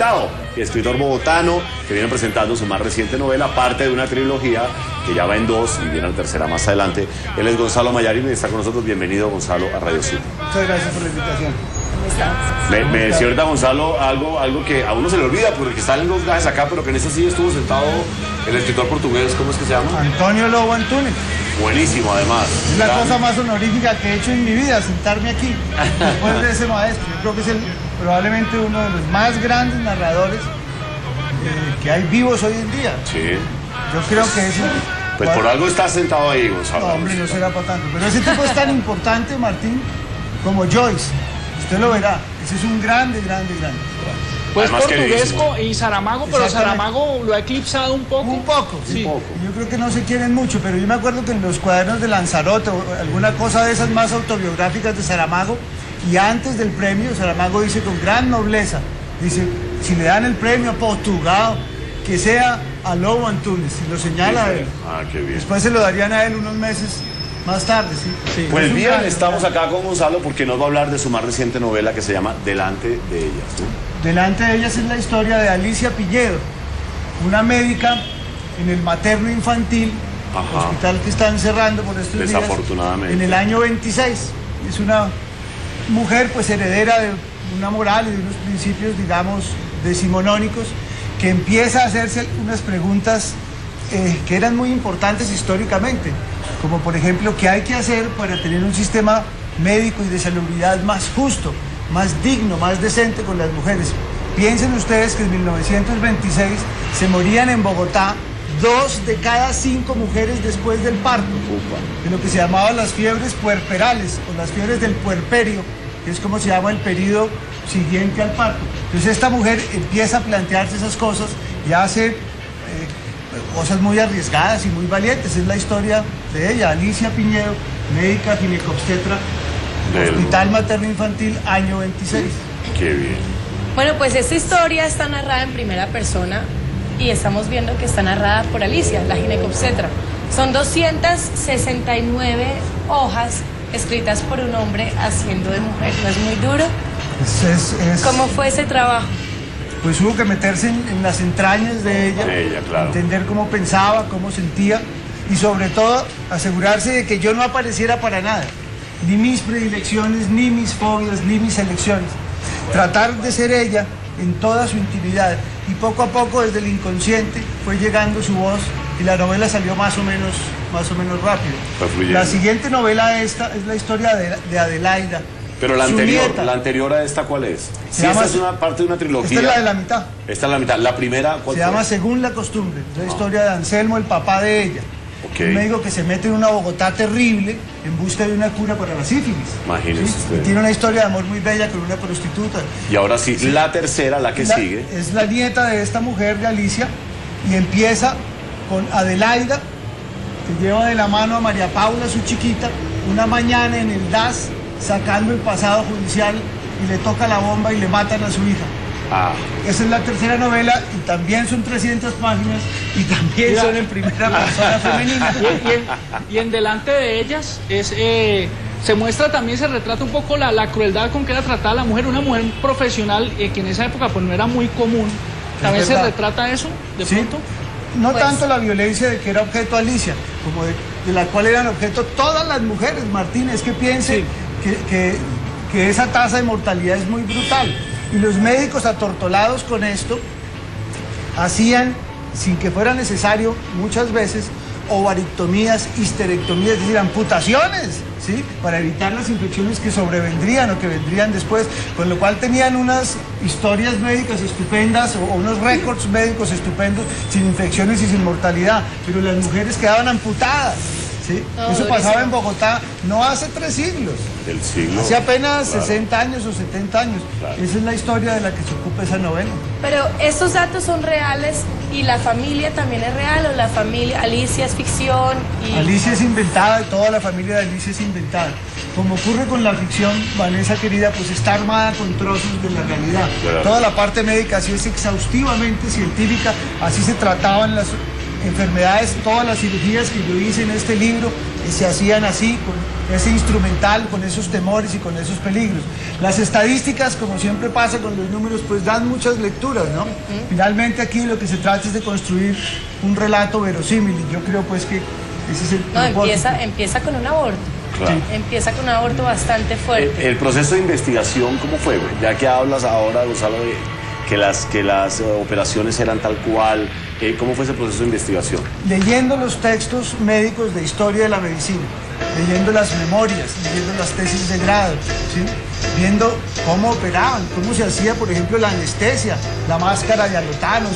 invitado, escritor bogotano, que viene presentando su más reciente novela, parte de una trilogía que ya va en 2 y viene la tercera más adelante. Él es Gonzalo Mallarín y está con nosotros. Bienvenido, Gonzalo, a Radio City. Muchas gracias por la invitación. Me decía ahorita Gonzalo algo que a uno se le olvida porque están en los gajes acá, pero que en esa sí estuvo sentado el escritor portugués, ¿cómo es que se llama? Antonio Lobo Antunes. Buenísimo, además. Es la cosa más honorífica que he hecho en mi vida, sentarme aquí después de ese maestro. Yo creo que es probablemente uno de los más grandes narradores que hay vivos hoy en día. Sí. Yo creo que eso... Pues por algo estás sentado ahí, Gonzalo. No, hombre, no será para tanto. Pero ese tipo es tan importante, Martín, como Joyce. Usted lo verá. Ese es un grande. Pues además, portuguesco y Saramago, pero Saramago lo ha eclipsado un poco. Un poco, sí. Un poco. Yo creo que no se quieren mucho, pero yo me acuerdo que en los cuadernos de Lanzarote o alguna cosa de esas más autobiográficas de Saramago, y antes del premio, Saramago dice con gran nobleza, dice, si le dan el premio a Portugal, que sea a Lobo Antunes, y lo señala a él. Ah, qué bien. Después se lo darían a él unos meses más tarde, sí. Pues bien, estamos acá con Gonzalo porque nos va a hablar de su más reciente novela que se llama Delante de ellas, ¿no? Delante de ellas es la historia de Alicia Piñedo, una médica en el materno infantil, hospital que están cerrando por estos días, desafortunadamente, en el año 26. Es una mujer pues heredera de una moral y de unos principios, digamos, decimonónicos, que empieza a hacerse unas preguntas que eran muy importantes históricamente, como por ejemplo, ¿qué hay que hacer para tener un sistema médico y de salubridad más justo, más digno, más decente con las mujeres? Piensen ustedes que en 1926 se morían en Bogotá 2 de cada 5 mujeres después del parto, de lo que se llamaban las fiebres puerperales o las fiebres del puerperio, que es como se llama el periodo siguiente al parto. Entonces esta mujer empieza a plantearse esas cosas y hace cosas muy arriesgadas y muy valientes. Es la historia de ella, Alicia Piñedo, médica ginecobstetra, Hospital Materno Infantil, año 26. Qué bien. Bueno, pues esta historia está narrada en primera persona y estamos viendo que está narrada por Alicia, la ginecobstetra. Son 269 hojas escritas por un hombre haciendo de mujer. ¿No es muy duro? ¿Cómo fue ese trabajo? Pues hubo que meterse en las entrañas de ella, claro. Entender cómo pensaba, cómo sentía y sobre todo asegurarse de que yo no apareciera para nada, ni mis predilecciones, ni mis fobias, ni mis elecciones. Tratar de ser ella en toda su intimidad y poco a poco desde el inconsciente fue llegando su voz y la novela salió más o menos rápido. La siguiente novela esta es la historia de Adelaida. Pero la anterior a esta, ¿cuál es? Sí, esta es una parte de una trilogía. Esta es la de la mitad. Esta es la mitad. La primera, ¿cuál se llama Según la costumbre. Es la historia de Anselmo, el papá de ella. Un médico que se mete en una Bogotá terrible en busca de una cura para la sífilis. Imagínese usted. Y tiene una historia de amor muy bella con una prostituta. Y ahora sí, la tercera, la que sigue. Es la nieta de esta mujer, de Alicia, y empieza con Adelaida, que lleva de la mano a María Paula, su chiquita, una mañana en el DAS, sacando el pasado judicial y le toca la bomba y le matan a su hija. Esa es la tercera novela y también son 300 páginas y también son en primera persona femenina. Y en Delante de ellas se muestra también, se retrata un poco la crueldad con que era tratada la mujer, una mujer profesional que en esa época pues no era muy común. ¿También se retrata eso de pronto? No tanto la violencia de que era objeto Alicia, como de la cual eran objeto todas las mujeres, Martín. Es que piense que esa tasa de mortalidad es muy brutal. Y los médicos atortolados con esto hacían, sin que fuera necesario, muchas veces, ovarictomías, histerectomías, es decir, amputaciones, ¿sí? Para evitar las infecciones que sobrevendrían o que vendrían después, con lo cual tenían unas historias médicas estupendas o unos récords médicos estupendos, sin infecciones y sin mortalidad, pero las mujeres quedaban amputadas. ¿Sí? Eso pasaba en Bogotá no hace 3 siglos. Del siglo. Hace apenas 60 años o 70 años. Esa es la historia de la que se ocupa esa novela. Pero estos datos son reales y la familia también es real, o la familia, Alicia es ficción y... Alicia es inventada y toda la familia de Alicia es inventada. Como ocurre con la ficción, Vanessa querida, pues está armada con trozos de la realidad. Toda la parte médica así es exhaustivamente científica, así se trataban las enfermedades, todas las cirugías que yo hice en este libro se hacían así, con ese instrumental con esos temores y con esos peligros. Las estadísticas, como siempre pasa con los números, pues dan muchas lecturas, ¿no? Finalmente aquí lo que se trata es de construir un relato verosímil y yo creo pues que ese es el propósito. Empieza con un aborto. Claro. Empieza con un aborto bastante fuerte. El proceso de investigación, ¿cómo fue, güey? Ya que hablas ahora, Gonzalo, de que las operaciones eran tal cual, ¿cómo fue ese proceso de investigación? Leyendo los textos médicos de historia de la medicina, leyendo las memorias, leyendo las tesis de grado, ¿sí? Viendo cómo operaban, cómo se hacía, por ejemplo, la anestesia, la máscara de alotano,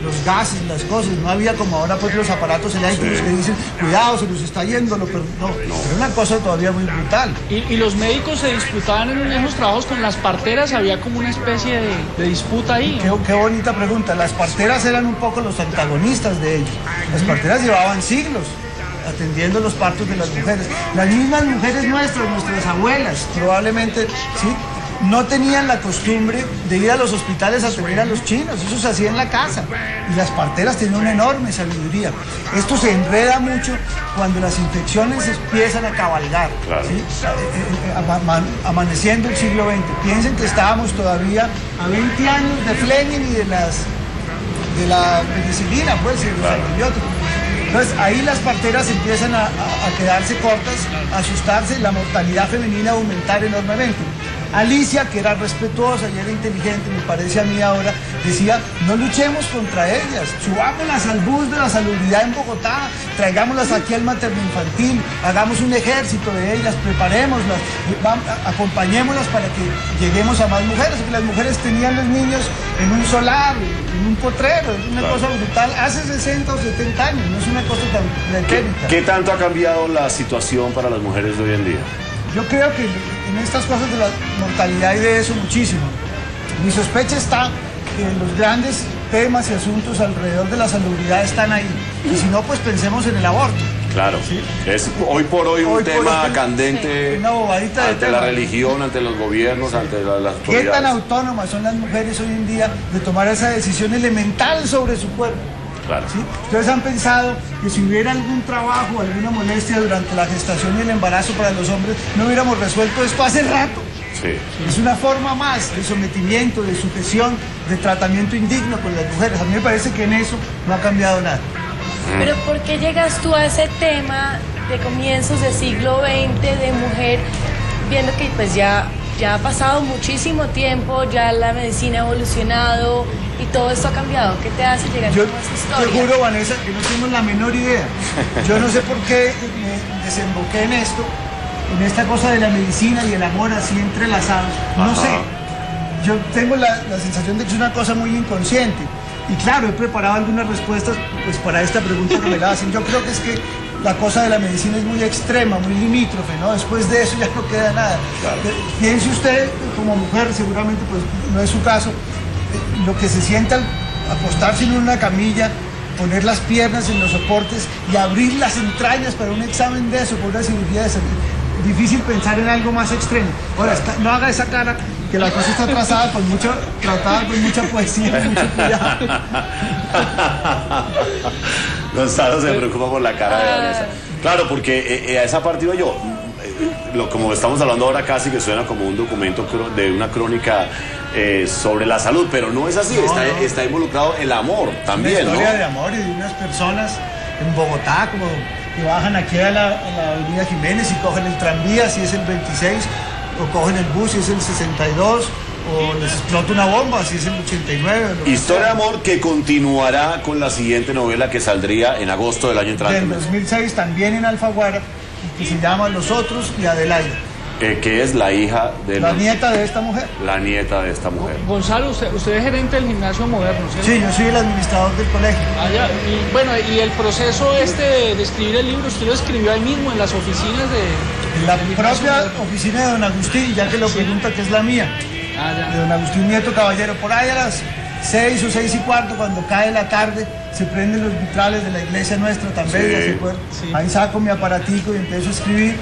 los gases, las cosas. No había como ahora pues los aparatos eléctricos que dicen, cuidado, se nos está yendo, no. Era una cosa todavía muy brutal. Y los médicos se disputaban en esos trabajos con las parteras, había como una especie de disputa ahí. Qué bonita pregunta. Las parteras eran un poco los antagonistas de ellos. Las parteras llevaban siglos atendiendo los partos de las mujeres. Las mismas mujeres nuestras abuelas, probablemente, ¿sí?, no tenían la costumbre de ir a los hospitales a tener a los chinos, eso se hacía en la casa. Y las parteras tenían una enorme sabiduría. Esto se enreda mucho cuando las infecciones empiezan a cabalgar, claro. ¿sí? Amaneciendo el siglo XX. Piensen que estábamos todavía a 20 años de Fleming y de la penicilina, pues, y de los antibióticos. Entonces ahí las parteras empiezan a quedarse cortas, a asustarse, la mortalidad femenina a aumentar enormemente. Alicia, que era respetuosa y era inteligente, me parece a mí ahora, decía, no luchemos contra ellas, subámoslas al bus de la salubridad en Bogotá, traigámoslas aquí al materno infantil, hagamos un ejército de ellas, preparémoslas, acompañémoslas para que lleguemos a más mujeres, porque las mujeres tenían los niños en un solar, en un potrero, es una cosa brutal, hace 60 o 70 años, no es una cosa tan pretérita. ¿Qué tanto ha cambiado la situación para las mujeres de hoy en día? Yo creo que en estas cosas de la mortalidad y de eso muchísimo. Mi sospecha está que los grandes temas y asuntos alrededor de la salubridad están ahí. Y si no, pues pensemos en el aborto. Claro, ¿sí? Es hoy por hoy un tema candente, una bobadita ante la religión, ante los gobiernos, ante las autoridades. ¿Qué tan autónomas son las mujeres hoy en día de tomar esa decisión elemental sobre su cuerpo? Claro. ¿Sí? Ustedes han pensado que si hubiera algún trabajo, alguna molestia durante la gestación y el embarazo para los hombres, no hubiéramos resuelto esto hace rato. Sí. Es una forma más de sometimiento, de sujeción, de tratamiento indigno con las mujeres. A mí me parece que en eso no ha cambiado nada. Pero ¿por qué llegas tú a ese tema de comienzos del siglo XX de mujer, viendo que pues ya ha pasado muchísimo tiempo, ya la medicina ha evolucionado y todo esto ha cambiado? ¿Qué te hace llegar a esa historia? Te juro, Vanessa, que no tengo la menor idea. Yo no sé por qué me desemboqué en esto, en esta cosa de la medicina y el amor así entrelazados. No sé. Yo tengo la sensación de que es una cosa muy inconsciente. Y claro, he preparado algunas respuestas pues para esta pregunta que me la hacen. Yo creo que es que la cosa de la medicina es muy extrema, muy limítrofe, ¿no? Después de eso ya no queda nada. Claro. Piense usted, como mujer, seguramente pues no es su caso, lo que se siente al acostarse en una camilla, poner las piernas en los soportes y abrir las entrañas para un examen de eso, por una cirugía de esa. Difícil pensar en algo más extremo. Ahora, no haga esa cara, que la cosa está tratada con mucha poesía y mucho cuidado. Gonzalo se preocupa por la cara de Vanessa. Claro, porque a esa parte iba yo. Como estamos hablando ahora, casi que suena como un documento de una crónica sobre la salud, pero no es así, está involucrado el amor también, ¿no? Una historia de amor y de unas personas en Bogotá, como que bajan aquí a la avenida Jiménez y cogen el tranvía si es el 26, o cogen el bus si es el 62, o les explota una bomba si es el 89. Historia de amor que continuará con la siguiente novela que saldría en agosto del año entrante. En 2006 también en Alfaguara, que se llama Los Otros y Adelaida. Que es la hija de... La nieta de esta mujer. La nieta de esta mujer. Gonzalo, usted es gerente del gimnasio moderno, ¿cierto? Sí, yo soy el administrador del colegio. Y bueno, y el proceso de escribir el libro, ¿usted lo escribió ahí mismo, en las oficinas En la propia oficina de don Agustín, ya que lo pregunta que es la mía. De don Agustín Nieto Caballero. Por ahí a las 6 o 6:15, cuando cae la tarde, se prenden los vitrales de la iglesia nuestra también. Sí. Ahí saco mi aparatico y empiezo a escribir.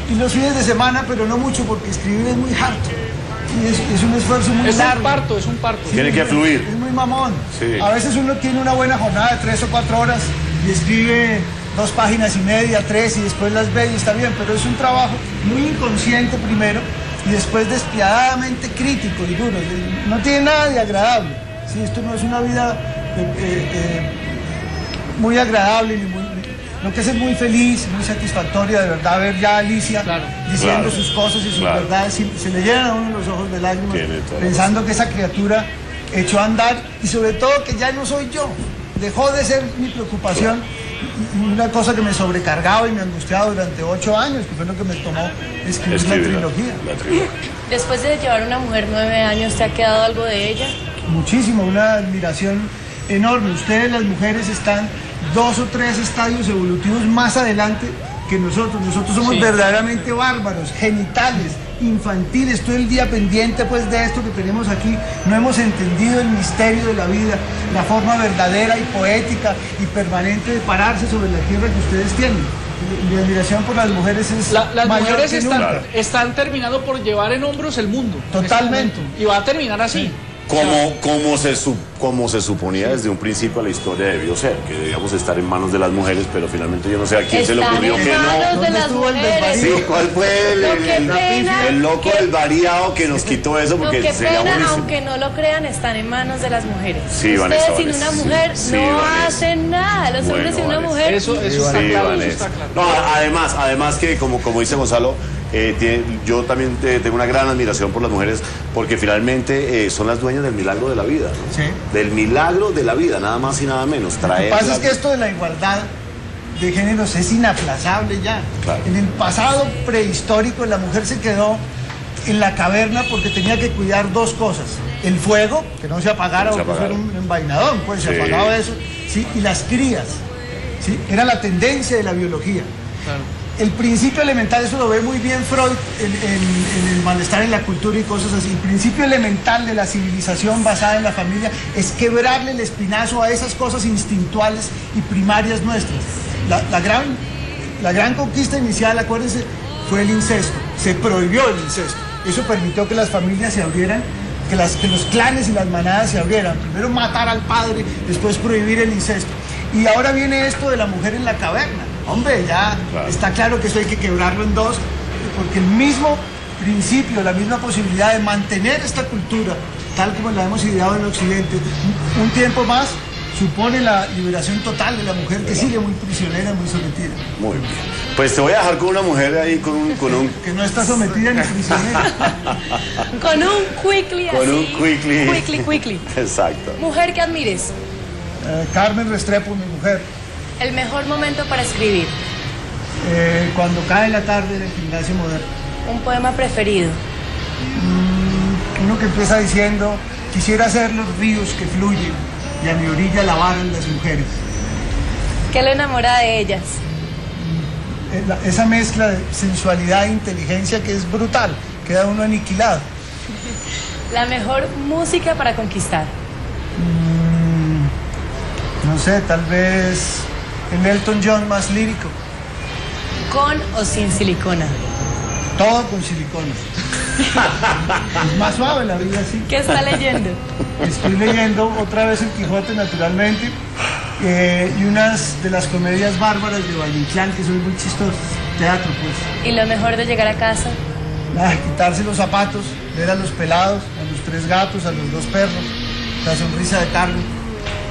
Y los fines de semana, pero no mucho, porque escribir es muy harto. Y es un esfuerzo muy largo. Es un parto. Sí, tiene que fluir. Es muy mamón. Sí. A veces uno tiene una buena jornada de 3 o 4 horas y escribe 2 páginas y media, 3, y después las ve y está bien, pero es un trabajo muy inconsciente primero y después despiadadamente crítico y duro. No tiene nada de agradable. ¿Sí? Esto no es una vida muy agradable, ni muy, lo que es muy feliz, muy satisfactoria, de verdad, ver ya a Alicia diciendo sus cosas y sus verdades. Se le llenan a uno los ojos de lágrimas pensando que esa criatura echó a andar y sobre todo que ya no soy yo. Dejó de ser mi preocupación y una cosa que me sobrecargaba y me angustiaba durante 8 años, que fue lo que me tomó escribir la trilogía. Después de llevar a una mujer 9 años, ¿te ha quedado algo de ella? Muchísimo, una admiración enorme. Ustedes, las mujeres, están 2 o 3 estadios evolutivos más adelante que nosotros. Nosotros somos verdaderamente bárbaros, genitales, infantiles, todo el día pendiente pues de esto que tenemos aquí. No hemos entendido el misterio de la vida, la forma verdadera y poética y permanente de pararse sobre la tierra que ustedes tienen. Mi admiración por las mujeres es las mayor mujeres que nunca. están terminando por llevar en hombros el mundo. Totalmente. Y va a terminar así. Como se suponía desde un principio la historia debió ser, que debíamos estar en manos de las mujeres, pero finalmente yo no sé a quién se le ocurrió que no. De las mujeres. Sí, ¿cuál fue el loco del variado que nos quitó eso? Porque qué sería pena, buenísimo. aunque no lo crean, están en manos de las mujeres. Sí, ustedes Vanessa, sin una mujer no hacen nada. Los hombres sin una mujer. Eso está claro, eso está claro. No, además que como dice Gonzalo, yo también tengo una gran admiración por las mujeres porque finalmente son las dueñas del milagro de la vida, ¿no? Sí. Del milagro de la vida, nada más y nada menos. Lo que pasa es que esto de la igualdad de géneros es inaplazable ya. Claro. En el pasado prehistórico la mujer se quedó en la caverna porque tenía que cuidar 2 cosas: el fuego, que no se apagara, porque era un envainadón, pues se apagaba eso, ¿sí? Y las crías, ¿sí? Era la tendencia de la biología. Claro. El principio elemental, eso lo ve muy bien Freud en el malestar en la cultura y cosas así. El principio elemental de la civilización basada en la familia es quebrarle el espinazo a esas cosas instintuales y primarias nuestras. La gran conquista inicial, acuérdense, fue el incesto. Se prohibió el incesto. Eso permitió que las familias se abrieran, que los clanes y las manadas se abrieran. Primero matar al padre, después prohibir el incesto. Y ahora viene esto de la mujer en la caverna. Hombre, ya está claro que eso hay que quebrarlo en 2, porque el mismo principio, la misma posibilidad de mantener esta cultura, tal como la hemos ideado en Occidente, un tiempo más, supone la liberación total de la mujer, que sigue muy prisionera, muy sometida. Muy bien. Pues te voy a dejar con una mujer ahí, con un... Que no está sometida ni prisionera. Con un quickly así. Con un quickly. Quickly. Exacto. Mujer que admires. Carmen Restrepo, mi mujer. El mejor momento para escribir. Cuando cae la tarde en el gimnasio moderno. Un poema preferido. Uno que empieza diciendo: quisiera ser los ríos que fluyen y a mi orilla lavaran las mujeres. ¿Qué lo enamora de ellas? Esa mezcla de sensualidad e inteligencia que es brutal, queda uno aniquilado. La mejor música para conquistar. No sé, tal vez el Elton John más lírico. ¿Con o sin silicona? Todo con silicona. Es más suave la vida así. ¿Qué está leyendo? Estoy leyendo otra vez El Quijote, naturalmente, y unas de las comedias bárbaras de Valle Inclán, que son muy chistosas. Teatro, pues. ¿Y lo mejor de llegar a casa? Quitarse los zapatos, ver a los pelados, a los 3 gatos, a los 2 perros, la sonrisa de Carlos,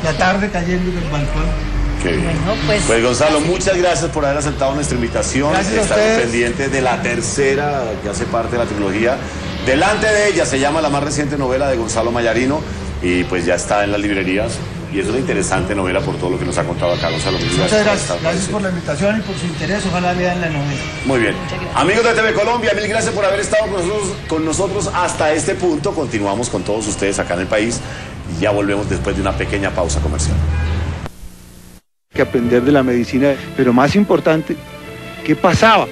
la tarde cayendo en el balcón. Qué bien. Bueno, pues Gonzalo, muchas gracias por haber aceptado nuestra invitación. Estamos pendientes de la tercera, que hace parte de la trilogía. Delante de ella se llama la más reciente novela de Gonzalo Mayarino y pues ya está en las librerías. Y es una interesante novela por todo lo que nos ha contado acá Gonzalo. Muchas gracias. Gracias por la invitación y por su interés. Ojalá lean la novela. Muy bien. Amigos de TV Colombia, mil gracias por haber estado con nosotros hasta este punto. Continuamos con todos ustedes acá en el país y ya volvemos después de una pequeña pausa comercial. Que aprender de la medicina, pero más importante, ¿qué pasaba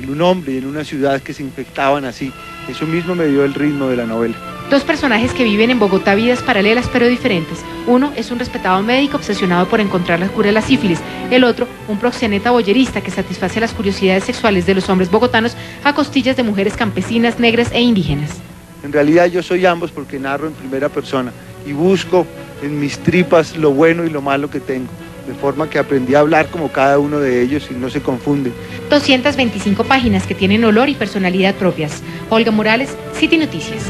en un hombre y en una ciudad que se infectaban así? Eso mismo me dio el ritmo de la novela. 2 personajes que viven en Bogotá vidas paralelas pero diferentes. Uno es un respetado médico obsesionado por encontrar la cura de la sífilis. El otro, un proxeneta boyerista que satisface las curiosidades sexuales de los hombres bogotanos a costillas de mujeres campesinas, negras e indígenas. En realidad yo soy ambos porque narro en primera persona y busco en mis tripas lo bueno y lo malo que tengo. de forma que aprendí a hablar como cada uno de ellos y no se confunde. 225 páginas que tienen olor y personalidad propias. Olga Morales, City Noticias.